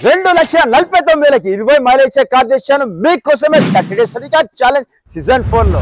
2,49,000 20 mileage car తెచ్చాను మీకోసమే 30 days challenge season 4 లో.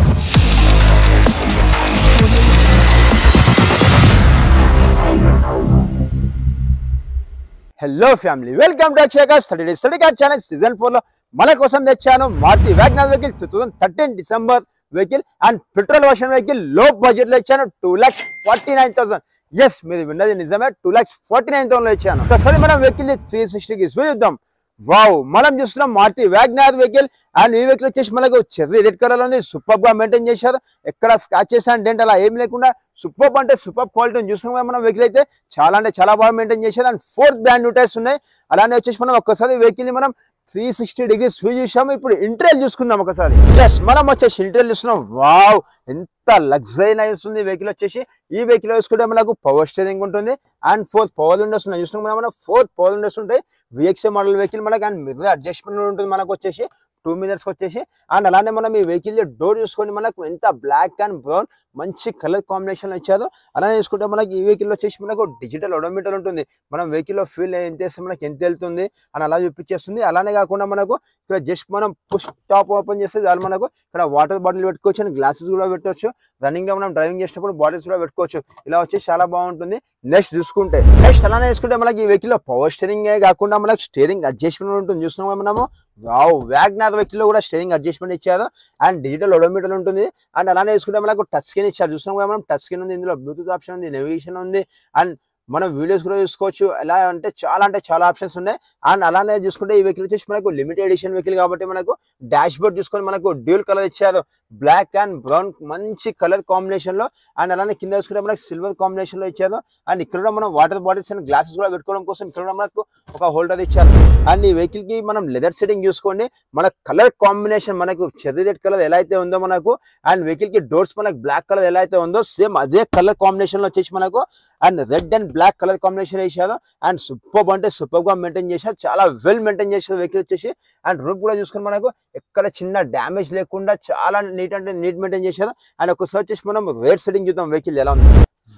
హలో ఫ్యామిలీ, వెల్కమ్ టు అక్షయకాస్ 30 డేస్ ఛాలెంజ్ సీజన్ 4 లో మన కోసం తెచ్చాను Maruti wagon R vehicle 2013 December vehicle and petrol version vehicle లో బడ్జెట్ లో ఇచ్చాను 2,49,000. ఎస్, మీరు విన్నది నిజమే, 2,49,000 లో ఇచ్చాను. ఒకసారి మనం వెహికల్ 360 చూద్దాం. వావ్, మనం చూస్తున్నాం మారుతి వ్యాగనర్ వెహికల్ అండ్ ఈ వెహికల్ వచ్చేసి మనకు చెర్రీ రెడ్ కలర్ లో ఉంది. సూపర్ గా మెయింటైన్ చేశారు, ఎక్కడ స్క్రాచెస్ అండ్ డెంట్ అలా ఏం లేకుండా సూపర్ అంటే సూపర్ క్వాలిటీ చూస్తున్నాం. మనం వెహికల్ అయితే చాలా అంటే చాలా బాగా మెయింటైన్ చేశారు and 4th brand new tyres ఉన్నాయి. అలానే వచ్చేసి మనం ఒక్కసారి వెహికల్ ని మనం 360 డిగ్రీస్ వ్యూ చూసాము. ఇప్పుడు ఇంటీరియర్ చూసుకుందాం ఒకసారి. ఎస్, మనం వచ్చేసి ఇంటీరియర్ చూస్తున్నాం. వావ్, ఎంత లగ్జరీ ఉంది వెహికల్ వచ్చేసి. ఈ వెహికల్ వేసుకుంటే మనకు పవర్ స్టీరింగ్ ఉంటుంది అండ్ 4 పవర్ విండోస్ ఉన్నాయి. చూస్తున్నాం మనం 4 పవర్ విండోస్ ఉంటాయి. VXA మోడల్ వెహికల్ మనకి అండ్ మిర్రర్ అడ్జస్ట్మెంట్ ఉంటుంది మనకు వచ్చేసి 2 మినిట్స్ వచ్చేసి. అండ్ అలానే మనం ఈ వెహికల్ డోర్ చూసుకొని మనకు ఎంత బ్లాక్ అండ్ బ్రౌన్ మంచి కలర్ కాంబినేషన్ వచ్చారు. అలానే చూసుకుంటే మనకి ఈ వెహికల్ వచ్చేసి మనకు డిజిటల్ ఓడోమీటర్ ఉంటుంది. మనం వెహికల్ లో ఫ్యూల్ ఎంత వేస్తే మనకి ఎంత వెళ్తుంది అని అలా చూపించేస్తుంది. అలానే కాకుండా మనకు ఇక్కడ జస్ట్ మనం పుష్ టాప్ ఓపెన్ చేస్తే దాని మనకు ఇక్కడ వాటర్ బాటిల్ పెట్టుకోవచ్చు అండ్ గ్లాసెస్ కూడా పెట్టవచ్చు. రన్నింగ్ లో మనం డ్రైవింగ్ చేసినప్పుడు బాటిల్స్ కూడా పెట్టుకోవచ్చు. ఇలా వచ్చేసి చాలా బాగుంటుంది. నెక్స్ట్ చూసుకుంటే అలానే చూసుకుంటే మనకి ఈ వెహికల్ లో పవర్ స్టీరింగ్ కాకుండా మనకు స్టీరింగ్ అడ్జస్ట్మెంట్ ఉంటుంది. చూస్తున్నాం మనము. వావ్, వ్యాగనర్ వెహికల్ లో కూడా స్టీరింగ్ అడ్జస్ట్మెంట్ ఇచ్చారు అండ్ డిజిటల్ ఓడోమీటర్ ఉంటుంది. అండ్ అలానే చూసుకుంటే మనకు టచ్ స్క్రీన్ ఇచ్చారు. చూస్తున్నాం మనం టచ్ స్క్రీన్ ఉంది, ఇందులో బ్లూటూత్ ఆప్షన్ ఉంది, నెవిగేషన్ ఉంది అండ్ మనం వీడియోస్ కూడా చూసుకోవచ్చు. ఎలా అంటే చాలా ఆప్షన్స్ ఉన్నాయి. అండ్ అలానే చూసుకుంటే ఈ వెహికల్ వచ్చేసి మనకు లిమిటెడ్ ఎడిషన్ వెహికల్ కాబట్టి మనకు డాష్ బోర్డ్ చూసుకొని మనకు డ్యూల్ కలర్ ఇచ్చారు, బ్లాక్ అండ్ బ్రౌన్ మంచి కలర్ కాంబినేషన్ లో. అండ్ అలానే కింద చూసుకుంటే మనకు సిల్వర్ కాంబినేషన్ లో ఇచ్చారు. అండ్ ఇక్కడ మనం వాటర్ బాటిల్స్ అండ్ గ్లాసెస్ కూడా పెట్టుకోవడం కోసం ఇక్కడ మనకు ఒక హోల్డర్ ఇచ్చారు. అండ్ ఈ వెహికల్ కి మనం లెదర్ సెట్టింగ్ చూసుకోండి. మన కలర్ కాంబినేషన్ మనకు చెర్రీ రెడ్ కలర్ ఎలా అయితే ఉందో మనకు అండ్ వెహికల్ కి డోర్స్ మనకు బ్లాక్ కలర్ ఎలా అయితే ఉందో సేమ్ అదే కలర్ కాంబినేషన్ లో వచ్చేసి మనకు and red and black colour combination వేసారు. అండ్ సూపర్ అంటే సూపర్ గా మెయింటైన్ చేశారు, చాలా వెల్ మెయింటైన్ చేశారు వెహికల్ వచ్చేసి. అండ్ రూప్ కూడా చూసుకుని మనకు ఎక్కడ చిన్న డ్యామేజ్ లేకుండా చాలా నీట్ అంటే నీట్ మెయింటైన్ చేశారు. అండ్ ఒకసారి వచ్చేసి మనం రేర్ సెట్టింగ్ చూద్దాం వెహికల్ ఎలా ఉంది.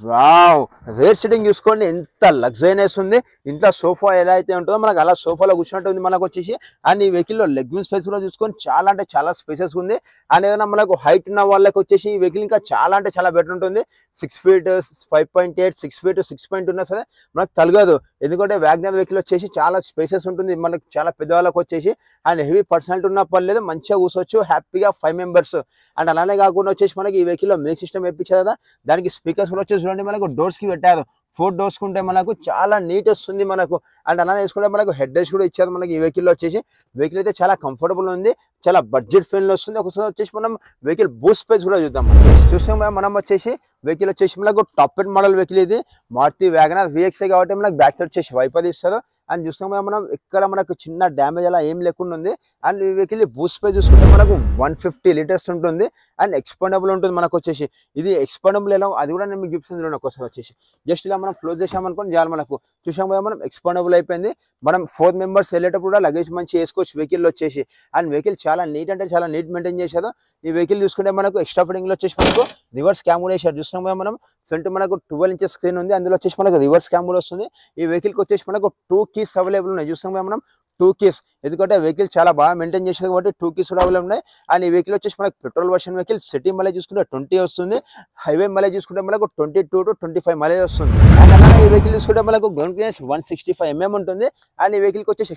వావ్, రేర్ సెట్టింగ్ చూసుకోండి, ఎంత లగ్జరీనెస్ ఉంది. ఇంట్లో సోఫా ఎలా అయితే ఉంటుందో మనకు అలా సోఫాలో కూర్చున్నట్టు ఉంది మనకు వచ్చేసి. అండ్ ఈ వెహికల్ లో లెగ్ రూమ్ స్పేస్ కూడా చూసుకొని చాలా అంటే చాలా స్పేసెస్ ఉంది. అండ్ ఏదైనా మనకు హైట్ ఉన్న వాళ్ళకి వచ్చేసి ఈ వెహికల్ ఇంకా చాలా అంటే చాలా బెటర్ ఉంటుంది. 6 feet 5.8 6 feet 6 ఉన్నా సరే మనకు తలగదు. ఎందుకంటే వ్యాగనర్ వెహికల్ వచ్చేసి చాలా స్పేసెస్ ఉంటుంది మనకు, చాలా పెద్దవాళ్ళకి వచ్చేసి. అండ్ హెవీ పర్సనాలిటీ ఉన్న పర్లేదు, మంచిగా కూర్చోవచ్చు హ్యాపీగా 5 members. అండ్ అలానే కాకుండా వచ్చేసి మనకి ఈ వెహికల్ లో మ్యూజిక్ సిస్టమ్ వేయించారు కదా, దానికి స్పీకర్స్ కూడా వచ్చేసి చూడండి మనకు డోర్స్ కి పెట్టారు. 4 doors ఉంటే మనకు చాలా నీట్ వస్తుంది మనకు. అండ్ అలానే వేసుకుంటే మనకు హెడ్ రెస్ట్ కూడా ఇచ్చారు మనకి ఈ వెహికల్ లో వచ్చేసి. వెహికల్ అయితే చాలా కంఫర్టబుల్ ఉంది, చాలా బడ్జెట్ ఫీల్ వస్తుంది. ఒకసారి వచ్చేసి మనం వెహికల్ బూట్ స్పేస్ కూడా చూద్దాం. చూసాం మనం వచ్చేసి వెహికల్ వచ్చేసి మనకు టాప్ ఎండ్ మోడల్ వెహికల్ ఇది మారుతి వ్యాగనర్ VXA కాబట్టి మనకు బ్యాక్ సైడ్ వచ్చేసి వైపర్ ఇస్తారు. అండ్ చూస్తున్నాం మనం ఇక్కడ మనకు చిన్న డ్యామేజ్ అలా ఏం లేకుండా ఉంది. అండ్ ఈ వెహికల్ బూట్ స్పేస్ చూసుకుంటే మనకు 150 liters ఉంటుంది అండ్ ఎక్స్పాండబుల్ ఉంటుంది మనకు వచ్చేసి. ఇది ఎక్స్పాండబుల్ ఎలా అది కూడా నేను మీకు చూపిస్తాను చూడండి. ఒకసారి వచ్చేసి జస్ట్ ఇలా మనం క్లోజ్ చేసామనుకోండి చాలు మనకు. చూసాం మనం ఎక్స్పాండబుల్ అయిపోయింది. మనం 4 members వెళ్ళేటప్పుడు కూడా లగేజ్ మంచి వేసుకోవచ్చు వెహికల్ వచ్చేసి. అండ్ వెహికల్ చాలా నీట్ అంటే చాలా నీట్ మెయింటైన్ చేశారు. ఈ వెహికల్ చూసుకుంటే మనకు ఎక్స్ట్రా ఫిట్టింగ్ లో వచ్చేసి మనకు రివర్స్ క్యామ్ కూడా వేసారు. చూస్తున్నాం మనం ఫ్రంట్ మనకు 12 inches స్క్రీన్ ఉంది, అందులో వచ్చేసి మనకు రివర్స్ క్యామ్ కూడా వస్తుంది. ఈ వెహికల్ కి వచ్చేసి మనకు 2 keys అవైలబుల్ ఉన్నాయి. చూస్తున్నాం మనం 2 keys, ఎందుకంటే వెహికల్ చాలా బాగా మెయింటైన్ చేసేది కాబట్టి 2 keys కూడా అవైలబుల్ ఉన్నాయి. అండ్ ఈ వెహికల్ వచ్చేసి మనకు petrol version vehicle. City mileage చూసుకుంటే 20 వస్తుంది, హైవే మైలేజ్ చూసుకుంటే మనకు 22 to 25 మైలేజ్ వస్తుంది. అండ్ అలానే ఈ వెహికల్ చూసుకుంటే మనకు గ్రౌండ్ క్లియరెన్స్ 165 mm ఉంటుంది. అండ్ ఈ వెహికల్ వచ్చేసి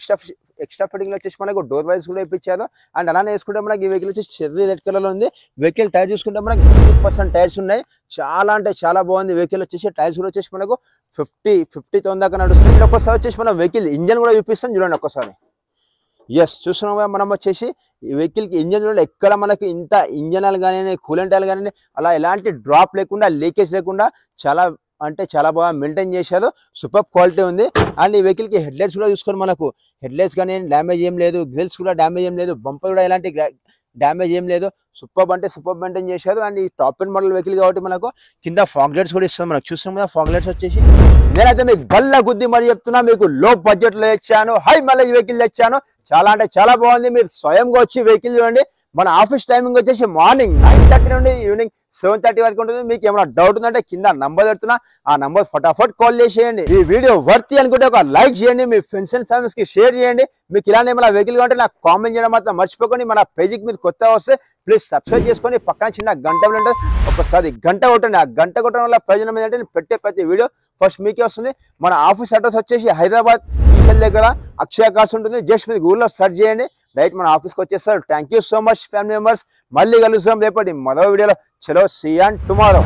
ఎక్స్ట్రా ఫిట్టింగ్ లో వచ్చేసి మనకు డోర్ వైజ్ కూడా ఇప్పించారు. అండ్ అలానే వేసుకుంటే మనకి ఈ వెహికల్ వచ్చేసి చెర్రీ రెడ్ కలర్ లో ఉంది. వెహికల్ టైర్ చూసుకుంటే మనకి 50% టైర్స్ ఉన్నాయి. చాలా అంటే చాలా బాగుంది వెహికల్ వచ్చేసి. టైర్స్ కూడా వచ్చేసి మనకు 50,000 దాకా నడుస్తుంది. ఒకసారి వచ్చేసి మనం వెహికల్ ఇంజన్ కూడా చూపిస్తాం చూడండి ఒకసారి. ఎస్, చూస్తున్నాం మనం వచ్చేసి ఈ వెహికల్ కి ఇంజన్ చూడండి, ఎక్కడ మనకి ఇంత ఇంజన్ ఆయిల్ కానీ కూలెంట్ ఆయిల్ కానీ అలా ఎలాంటి డ్రాప్ లేకుండా లీకేజ్ లేకుండా చాలా అంటే చాలా బాగా మెయింటైన్ చేశారు. సూపర్ క్వాలిటీ ఉంది. అండ్ ఈ వెహికల్ కి హెడ్ లైట్స్ కూడా చూసుకొని మనకు హెడ్ లైట్స్ కానీ డ్యామేజ్ ఏం లేదు, గ్రిల్స్ కూడా డ్యామేజ్ ఏం లేదు, బంపర్ కూడా ఎలాంటి డ్యామేజ్ ఏం లేదు. సూపర్ అంటే సూపర్ మెయింటైన్ చేశారు. అండ్ ఈ టాప్ ఎండ్ మోడల్ వెహికల్ కాబట్టి మనకు కింద ఫాగ్ లైట్స్ కూడా ఇస్తుంది. మనకు చూస్తున్నాం కదా ఫాగ్ లైట్స్ వచ్చేసి. నేనైతే మీకు బల్ల గుద్ది మరి చెప్తున్నా, మీకు లో బడ్జెట్ లో ఇచ్చాను, హై మైలేజ్ వెహికల్ తెచ్చాను. చాలా అంటే చాలా బాగుంది. మీరు స్వయంగా వచ్చి వెహికల్ చూడండి. మన ఆఫీస్ టైమింగ్ వచ్చేసి మార్నింగ్ 9:30 నుండి ఈవినింగ్ 7:30 వరకు ఉంటుంది. మీకు ఏమైనా డౌట్ ఉందంటే కింద నంబర్ పెడుతున్నా, ఆ నంబర్ ఫటాఫట్ కాల్ చేసేయండి. ఈ వీడియో వర్తి అనుకుంటే ఒక లైక్ చేయండి, మీ ఫ్రెండ్స్ అండ్ ఫ్యామిలీస్ కి షేర్ చేయండి. మీకు ఇలానే ఏమైనా వెహికల్ ఉంటే నాకు కామెంట్ చేయడం మాత్రం మర్చిపోకండి. మన పేజీకి మీరు కొత్త వస్తే ప్లీజ్ సబ్స్క్రైబ్ చేసుకొని పక్కన చిన్న గంట ఉంటుంది, ఒకసారి గంట కొట్టండి. ఆ గంట కొట్టడం వల్ల ప్రయోజనం ఏంటంటే నేను పెట్టే ప్రతి వీడియో ఫస్ట్ మీకే వస్తుంది. మన ఆఫీస్ అడ్రస్ వచ్చేసి హైదరాబాద్ ఈసెల్ దగ్గర అక్షయ కార్స్ ఉంటుంది. జస్ట్ మీరు గూగుల్లో సెర్చ్ చేయండి, రైట్ మన ఆఫీస్కి వచ్చేస్తారు. Thank you so much family members. మళ్ళీ కలుస్తాం రేపటి మరో వీడియోలో. చలో సీ యూ టుమారో.